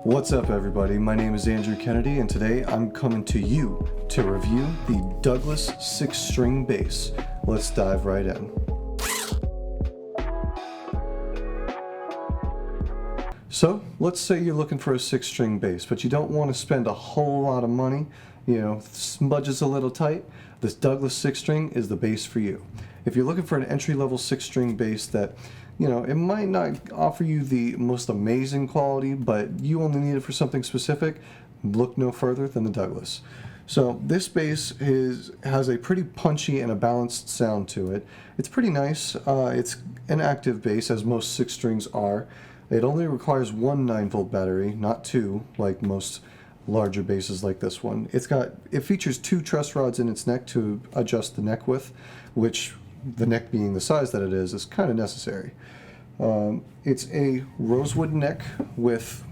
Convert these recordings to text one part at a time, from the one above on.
What's up everybody, my name is Andrew Kennedy and today I'm coming to you to review the Douglas 6-string bass. Let's dive right in. So let's say you're looking for a 6-string bass, but you don't want to spend a whole lot of money, budget's a little tight. This Douglas 6-string is the bass for you. If you're looking for an entry-level 6-string bass that it might not offer you the most amazing quality, but you only need it for something specific, look no further than the Douglas. So this bass has a pretty punchy and a balanced sound to it. It's pretty nice. It's an active bass, as most 6-strings are. It only requires one 9-volt battery, not two, like most larger basses like this one. It features 2 truss rods in its neck to adjust the neck width, which, the neck being the size that it is kind of necessary. It's a rosewood neck with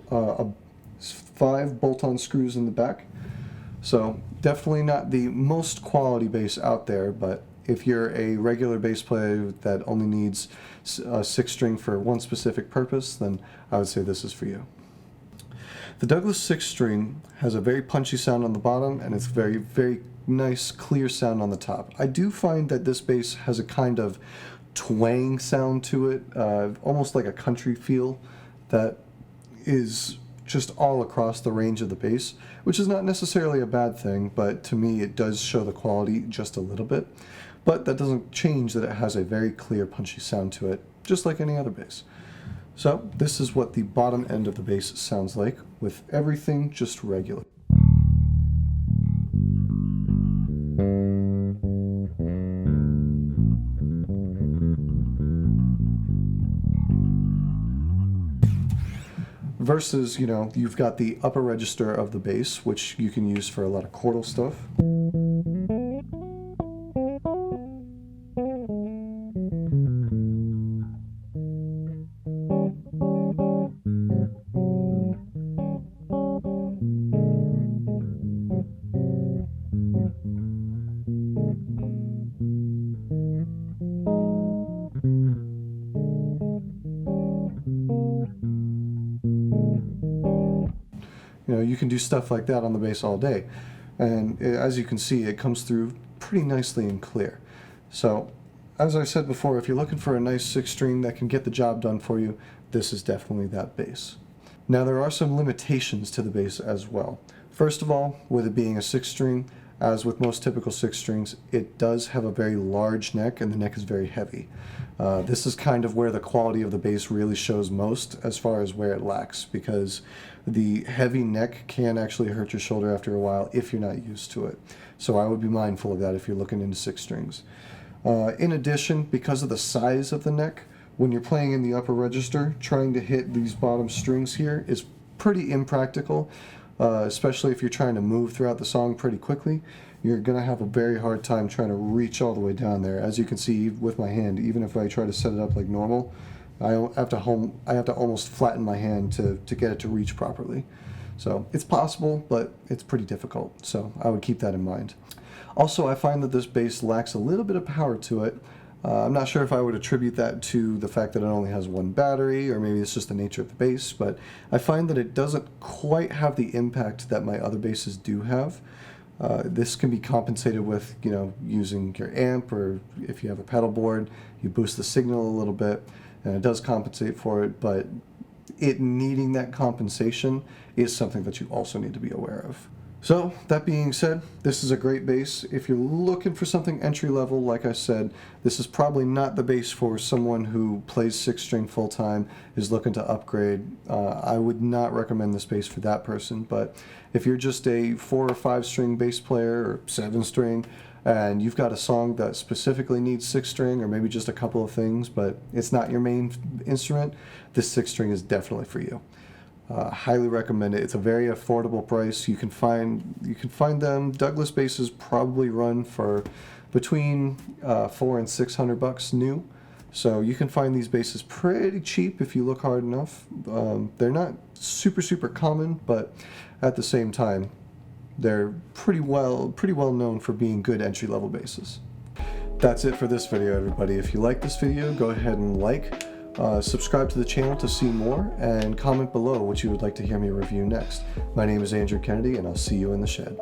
5 bolt-on screws in the back. So definitely not the most quality bass out there, but if you're a regular bass player that only needs a 6-string for one specific purpose, then I would say this is for you. The Douglas 6-string has a very punchy sound on the bottom, and it's very, very nice, clear sound on the top. I do find that this bass has a kind of twang sound to it, almost like a country feel that is just all across the range of the bass, which is not necessarily a bad thing, but to me it does show the quality just a little bit. But that doesn't change that it has a very clear, punchy sound to it, just like any other bass. So this is what the bottom end of the bass sounds like, with everything just regular. Versus, you've got the upper register of the bass, which you can use for a lot of chordal stuff. You can do stuff like that on the bass all day. And as you can see, it comes through pretty nicely and clear. So, as I said before, if you're looking for a nice 6-string that can get the job done for you, this is definitely that bass. Now, there are some limitations to the bass as well. First of all, with it being a 6-string, as with most typical 6-strings, it does have a very large neck, and the neck is very heavy. This is kind of where the quality of the bass really shows most, as far as where it lacks, because the heavy neck can actually hurt your shoulder after a while if you're not used to it. So I would be mindful of that if you're looking into 6-strings. In addition, because of the size of the neck, when you're playing in the upper register, trying to hit these bottom strings here is pretty impractical, especially if you're trying to move throughout the song pretty quickly. You're going to have a very hard time trying to reach all the way down there. As you can see with my hand, even if I try to set it up like normal, I have to almost flatten my hand to get it to reach properly. So it's possible, but it's pretty difficult, so I would keep that in mind. Also, I find that this bass lacks a little bit of power to it. I'm not sure if I would attribute that to the fact that it only has one battery, or maybe it's just the nature of the bass, but I find that it doesn't quite have the impact that my other basses do have. This can be compensated with, using your amp, or if you have a pedal board, you boost the signal a little bit, and it does compensate for it, but it needing that compensation is something that you also need to be aware of. So, that being said, this is a great bass. If you're looking for something entry level, like I said, this is probably not the bass for someone who plays 6-string full time, is looking to upgrade. I would not recommend this bass for that person, but if you're just a 4 or 5-string bass player, or 7-string, and you've got a song that specifically needs 6-string, or maybe just a couple of things, but it's not your main instrument, this 6-string is definitely for you. Highly recommend it. It's a very affordable price. You can find them. Douglas basses probably run for between $400 and $600 new. So you can find these basses pretty cheap if you look hard enough. They're not super common, but at the same time, they're pretty well known for being good entry-level basses. That's it for this video, everybody. If you like this video, go ahead and like, Subscribe to the channel to see more, and comment below what you would like to hear me review next. My name is Andrew Kennedy, and I'll see you in the shed.